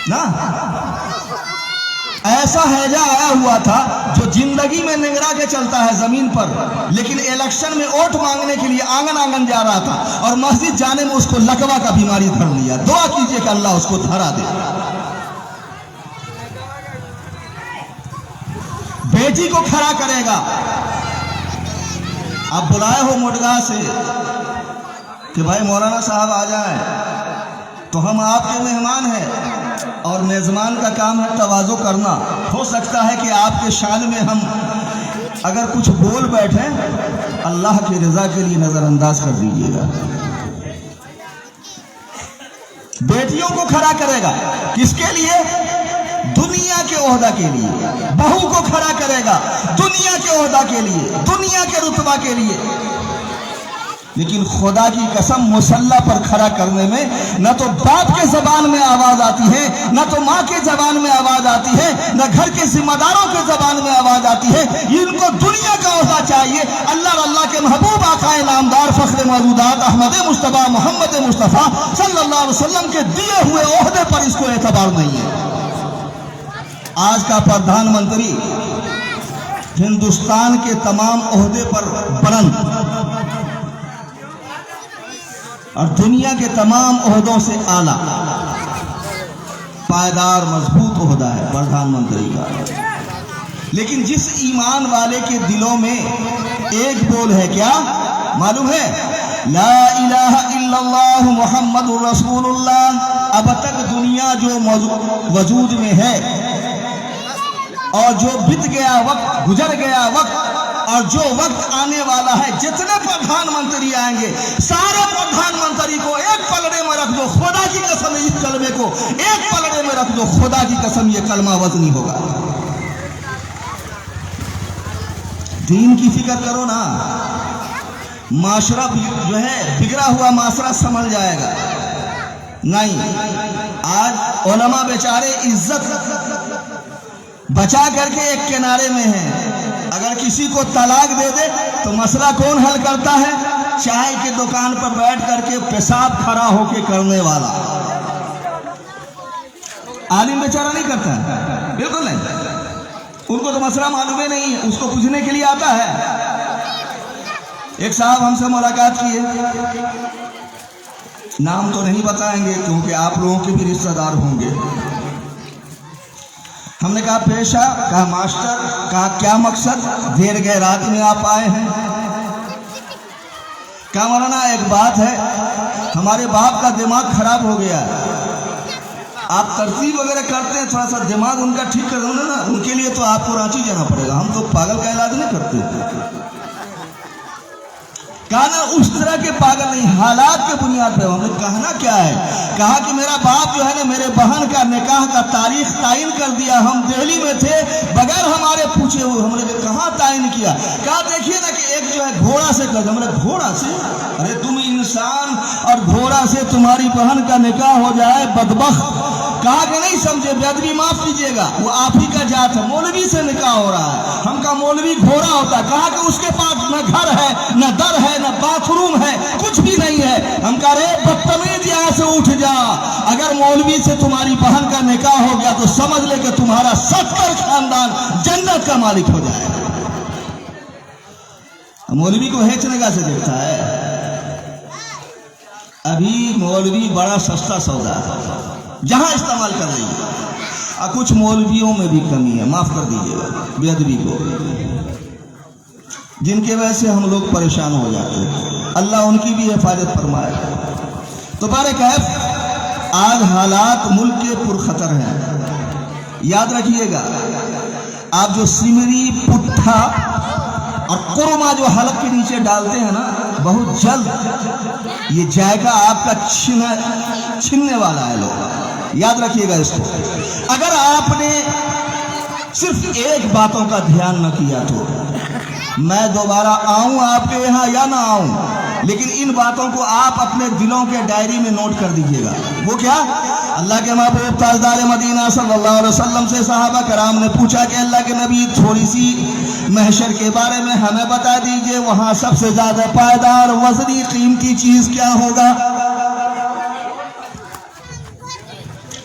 نا ایسا ہیجا آیا ہوا تھا جو زندگی میں نگرا کے چلتا ہے زمین پر، لیکن الیکشن میں ووٹ مانگنے کے لیے آنگن آنگن جا رہا تھا اور مسجد جانے میں اس کو لکوا کا بیماری دھر لیا۔ دعا کیجئے کہ اللہ اس کو دھرا دے۔ بیٹی کو کھڑا کرے گا۔ آپ بلائے ہو موٹگاہ سے کہ بھائی مولانا صاحب آ جائیں، تو ہم آپ کے مہمان ہیں اور میزبان کا کام ہے تواضع کرنا۔ ہو سکتا ہے کہ آپ کے شان میں ہم اگر کچھ بول بیٹھیں، اللہ کی رضا کے لیے نظر انداز کر دیجیے گا۔ بیٹیوں کو کھڑا کرے گا، کس کے لیے؟ دنیا کے عہدہ کے لیے۔ بہو کو کھڑا کرے گا دنیا کے عہدہ کے لیے، دنیا کے رتبہ کے لیے۔ لیکن خدا کی قسم مصلی پر کھڑا کرنے میں نہ تو باپ کے زبان میں آواز آتی ہے، نہ تو ماں کے زبان میں آواز آتی ہے، نہ گھر کے ذمہ داروں کے زبان میں آواز آتی ہے۔ ان کو دنیا کا عہدہ چاہیے۔ اللہ اور اللہ کے محبوب آقا نامدار فخر موجودات احمد مصطفیٰ محمد مصطفیٰ صلی اللہ علیہ وسلم کے دیے ہوئے عہدے پر اس کو اعتبار نہیں ہے۔ آج کا پردھان منتری ہندوستان کے تمام عہدے پر بلند اور دنیا کے تمام عہدوں سے اعلیٰ پائیدار مضبوط عہدہ ہے پردھان منتری کا۔ لیکن جس ایمان والے کے دلوں میں ایک بول ہے، کیا معلوم ہے؟ لا الہ الا اللہ محمد رسول اللہ۔ اب تک دنیا جو وجود میں ہے اور جو بیت گیا وقت، گزر گیا وقت، اور جو وقت آنے والا ہے، جتنے پردھان منتری آئیں گے سارے پردھان منتری کو ایک پلڑے میں رکھ دو، خدا کی قسم اس کلمے کو ایک پلڑے میں رکھ دو، خدا کی قسم یہ کلمہ وزنی ہوگا۔ دین کی فکر کرو نا، معاشرہ جو ہے بگڑا ہوا معاشرہ سنبھل جائے گا۔ نہیں، آج علماء بیچارے عزت بچا کر کے ایک کنارے میں ہیں۔ اگر کسی کو طلاق دے دے تو مسئلہ کون حل کرتا ہے؟ چائے کی دکان پر بیٹھ کر کے پیشاب کھڑا ہو کے کرنے والا۔ عالم بیچارہ نہیں کرتا ہے، بالکل نہیں۔ ان کو تو مسئلہ معلوم ہی نہیں ہے، اس کو پوچھنے کے لیے آتا ہے۔ ایک صاحب ہم سے ملاقات کیے، نام تو نہیں بتائیں گے کیونکہ آپ لوگوں کے بھی رشتہ دار ہوں گے۔ ہم نے کہا پیشہ، کہا ماسٹر، کہا کیا مقصد؟ دیر گئے رات میں آپ آئے ہیں۔ کہا مولانا ایک بات ہے، ہمارے باپ کا دماغ خراب ہو گیا ہے، آپ ترتیب وغیرہ کرتے ہیں، تھوڑا سا دماغ ان کا ٹھیک کر دو نا، ان کے لیے تو آپ کو رانچی جانا پڑے گا، ہم تو پاگل کا علاج نہیں کرتے۔ کہا نا اس طرح کے پاگل نہیں، حالات کے بنیاد پہ۔ ہم نے کہنا کیا ہے؟ کہا کہ میرا باپ جو ہے نا میرے بہن کا نکاح کا تاریخ تعین کر دیا، ہم دہلی میں تھے بغیر ہمارے پوچھے ہوئے، ہم نے کہاں تعین کیا؟ کہا دیکھیے نا کہ ایک جو ہے گھوڑا سے کر دیا۔ ہم نے گھوڑا سے؟ ارے تم انسان اور گھوڑا سے تمہاری بہن کا نکاح ہو جائے بدبخت۔ کہا کہ نہیں سمجھے، بے ادبی معاف کیجیے گا، وہ آپ ہی کا جات ہے، مولوی سے نکاح ہو رہا ہے۔ ہم کا مولوی گھوڑا ہوتا ہے۔ کہا کہ اس کے پاس نہ گھر ہے، نہ در ہے، نہ باتھ روم ہے، کچھ بھی نہیں ہے۔ ہم کہا رے بدتمیز یہاں سے اٹھ جا، اگر مولوی سے تمہاری بہن کا نکاح ہو گیا تو سمجھ لے کہ تمہارا 70 خاندان جنت کا مالک ہو جائے گا۔ مولوی کو ہیچ نگاہ سے دیکھتا ہے۔ ابھی مولوی بڑا سستا سودا ہے، جہاں استعمال کر رہی ہے۔ کچھ مولویوں میں بھی کمی ہے، معاف کر دیجیے گا بے ادبی کو، جن کی وجہ سے ہم لوگ پریشان ہو جاتے ہیں۔ اللہ ان کی بھی حفاظت فرمائے۔ تو بارکیف آج حالات ملک کے پرخطر ہیں۔ یاد رکھیے گا، آپ جو سمری پٹھا اور قرمہ جو حلق کے نیچے ڈالتے ہیں نا، بہت جلد یہ جائے گا آپ کا چھننے والا ہے۔ لوگ یاد رکھیے گا اس کو۔ اگر آپ نے صرف ایک باتوں کا دھیان نہ کیا تو میں دوبارہ آؤں آپ کے یہاں یا نہ آؤں، لیکن ان باتوں کو آپ اپنے دلوں کے ڈائری میں نوٹ کر دیجیے گا۔ وہ کیا؟ اللہ کے محبوب تاجدار مدینہ صلی اللہ علیہ وسلم سے صحابہ کرام نے پوچھا کہ اللہ کے نبی تھوڑی سی محشر کے بارے میں ہمیں بتا دیجئے، وہاں سب سے زیادہ پائیدار وزنی قیمتی چیز کیا ہوگا؟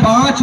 5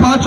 5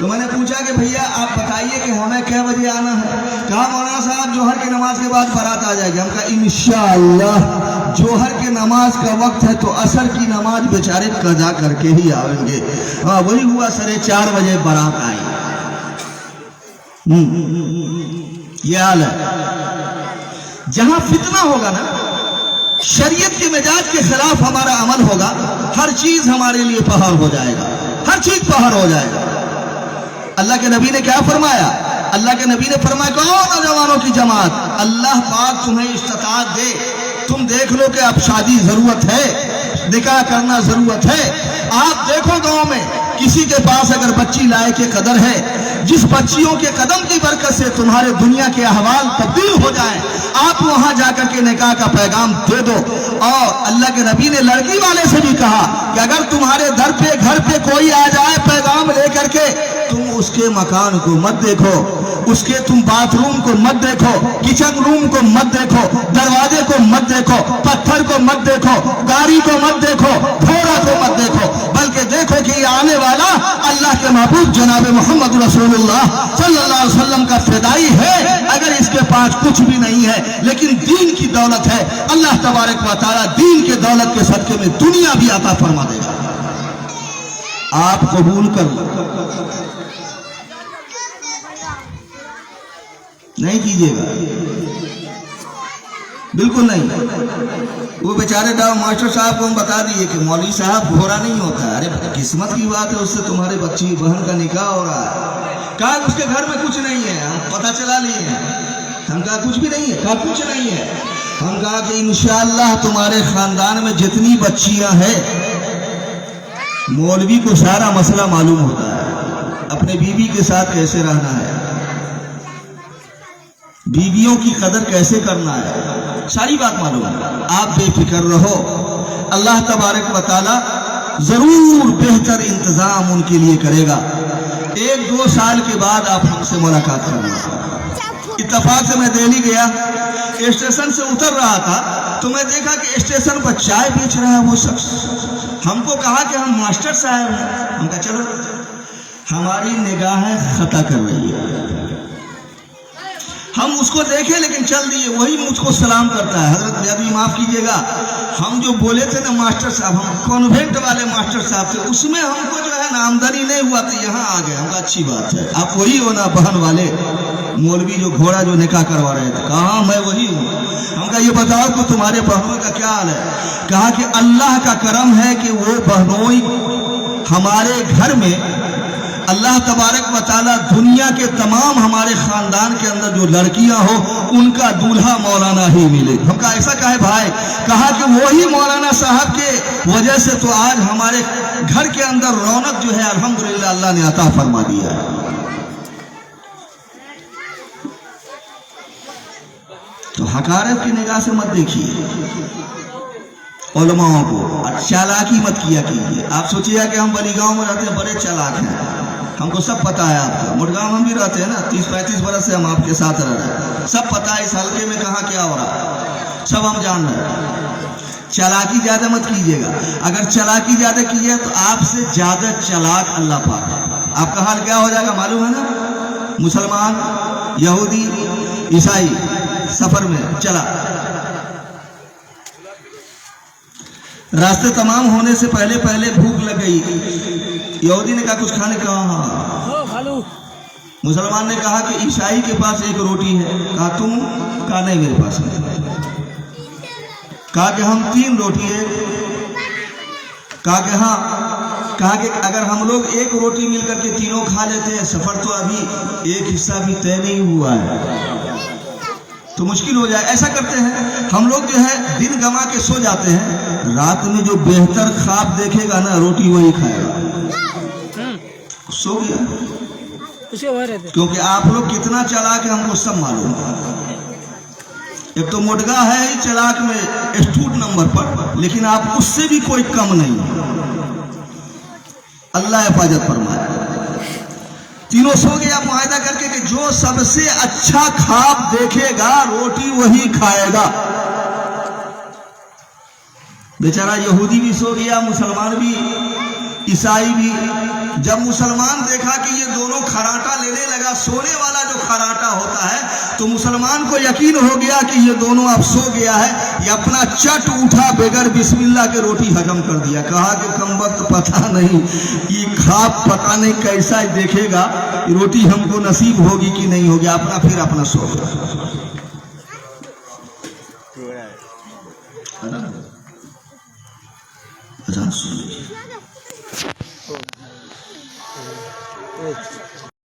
تو میں نے پوچھا کہ بھیا آپ بتائیے کہ ہمیں کیا بجے آنا ہے؟ کہا مولانا صاحب جوہر کی نماز کے بعد بارات آ جائے گی. ہم کہا انشاءاللہ جوہر کے نماز کا وقت ہے تو عصر کی نماز بیچارے قضا کر کے ہی آئیں گے. ہاں وہی ہوا 4:30 بجے بارات آئی. یہ حال ہے. جہاں فتنہ ہوگا نا، شریعت کے مزاج کے خلاف ہمارا عمل ہوگا، ہر چیز ہمارے لیے پہاڑ ہو جائے گا، ہر چیز پہاڑ ہو جائے گا. اللہ کے نبی نے کیا فرمایا؟ اللہ کے نبی نے فرمایا کہ او نوجوانوں کی جماعت، اللہ پاک تمہیں استطاعت دے، تم دیکھ لو کہ اب شادی ضرورت ہے، نکاح کرنا ضرورت ہے. آپ دیکھو گاؤں میں کسی کے پاس اگر بچی لائے کے قدر ہے، جس بچیوں کے قدم کی برکت سے تمہارے دنیا کے احوال تبدیل ہو جائیں، آپ وہاں جا کر کے نکاح کا پیغام دے دو. اور اللہ کے نبی نے لڑکی والے سے بھی کہا کہ اگر تمہارے گھر پہ کوئی آ جائے پیغام لے کر کے، تم اس کے مکان کو مت دیکھو، اس کے تم باتھ روم کو مت دیکھو، کچن روم کو مت دیکھو، دروازے کو مت دیکھو، پتھر کو مت دیکھو، گاڑی کو مت دیکھو، گھوڑا کو مت دیکھو، بلکہ دیکھو کہ یہ آنے والا اللہ کے محبوب جناب محمد رسول اللہ صلی اللہ علیہ وسلم کا فدائی ہے. اگر اس کے پاس کچھ بھی نہیں ہے لیکن دین کی دولت ہے، اللہ تبارک و تعالیٰ دین کے دولت کے صدقے میں دنیا بھی عطا فرما دے گا. آپ قبول کر لو. نہیں کیجیے گا، بالکل نہیں. وہ بیچارے ماسٹر صاحب کو ہم بتا دیے کہ مولوی صاحب گھوڑا نہیں ہوتا ہے. ارے قسمت کی بات ہے، اس سے تمہارے بچی بہن کا نکاح ہو رہا ہے. کہا اس کے گھر میں کچھ نہیں ہے، ہم پتہ چلا لیے ہیں. ہم کہا کچھ بھی نہیں ہے؟ کہا کچھ نہیں ہے. ہم کہا کہ انشاءاللہ تمہارے خاندان میں جتنی بچیاں ہیں، مولوی کو سارا مسئلہ معلوم ہوتا ہے، اپنے بیوی کے ساتھ کیسے رہنا ہے، بیویوں کی قدر کیسے کرنا ہے، ساری بات معلوم ہے. آپ بے فکر رہو، اللہ تبارک و تعالی ضرور بہتر انتظام ان کے لیے کرے گا. 1-2 سال کے بعد آپ ہم سے ملاقات کرنا. اتفاق سے میں دہلی گیا، اسٹیشن سے اتر رہا تھا تو میں دیکھا کہ اسٹیشن پر چائے بیچ رہا ہے وہ شخص. ہم کو کہا کہ ہم ماسٹر صاحب ہیں. ہم کہا چلو، ہماری نگاہیں خطا کر رہی ہے. ہم اس کو دیکھے لیکن چل دیے. وہی مجھ کو سلام کرتا ہے. حضرت ابھی معاف کیجیے گا، ہم جو بولے تھے نا ماسٹر صاحب، ہم کانوینٹ والے ماسٹر صاحب تھے، اس میں ہم کو جو ہے نا آمدنی نہیں ہوا تو یہاں آ گئے. ہم کہا اچھی بات ہے، آپ وہی ہو نا بہن والے مولوی جو گھوڑا جو نکاح کروا رہے تھے؟ کہا میں وہی ہوں. ہم کہا یہ بتاؤ کہ تمہارے بہنوں کا کیا حال ہے؟ کہا کہ اللہ کا کرم ہے کہ وہ بہنوئی ہمارے گھر میں اللہ تبارک و تعالیٰ دنیا کے تمام ہمارے خاندان کے اندر جو لڑکیاں ہو ان کا دولہا مولانا ہی ملے. ہم کہا ایسا کہے بھائی؟ کہا کہ وہی مولانا صاحب کے وجہ سے تو آج ہمارے گھر کے اندر رونق جو ہے الحمدللہ اللہ نے عطا فرما دیا ہے. تو حقارت کی نگاہ سے مت دیکھیے علماء کو، چالاکی مت کیا کیجیے. آپ سوچیے کہ ہم بلی گاؤں میں رہتے ہیں، بڑے چالاک ہیں، ہم کو سب پتا ہے. آپ کا مڈگاؤں ہم بھی رہتے ہیں نا، 30-35 برس سے ہم آپ کے ساتھ رہ رہے ہیں، سب پتا ہے اس حلقے میں کہاں کیا ہو رہا ہے، سب ہم جان رہے ہیں. چالاکی زیادہ مت کیجیے گا. اگر چالاکی زیادہ کیجیے تو آپ سے زیادہ چالاک اللہ پاک ہے. آپ کا حال کیا ہو جائے گا معلوم ہے نا؟ مسلمان، یہودی، عیسائی سفر میں چلا، راستے تمام ہونے سے پہلے بھوک لگ گئی. یہودی نے کہا کچھ کھانے کا؟ ہاں. مسلمان نے کہا کہ عیسائی کے پاس 1 روٹی ہے. کہا تم؟ کہا نہیں میرے پاس ہے. کہا کہ ہم 3 روٹی ہے. کہا کہ ہاں. کہا کہ اگر ہم لوگ 1 روٹی مل کر کے تینوں کھا لیتے ہیں، سفر تو ابھی ایک حصہ بھی طے نہیں ہوا ہے تو مشکل ہو جائے. ایسا کرتے ہیں ہم لوگ جو ہے دن گما کے سو جاتے ہیں، رات میں جو بہتر خواب دیکھے گا نا روٹی وہی کھائے گا. سو گیا. کیونکہ آپ لوگ کتنا چلاک ہے ہم کو سب معلوم ہے. ایک تو مڈگا ہے ہی چلاک میں اسٹوٹ نمبر پر، لیکن آپ اس سے بھی کوئی کم نہیں. اللہ حفاظت فرمائے. تینوں سو گیا معاہدہ کر کے کہ جو سب سے اچھا خواب دیکھے گا روٹی وہی کھائے گا. بیچارہ یہودی بھی سو گیا، مسلمان بھی، عیسائی بھی. جب مسلمان دیکھا کہ یہ دونوں خراٹا لینے لگا، سونے والا جو خراٹا ہوتا ہے، تو مسلمان کو یقین ہو گیا کہ یہ دونوں اب سو گیا ہے. یہ اپنا چٹ اٹھا بغیر بسم اللہ کے روٹی ہضم کر دیا. کہا کہ کم وقت پتہ نہیں یہ خواب پتہ نہیں کیسا دیکھے گا، روٹی ہم کو نصیب ہوگی کہ نہیں ہوگی. اپنا سو گیا. اذان سن لیجیے.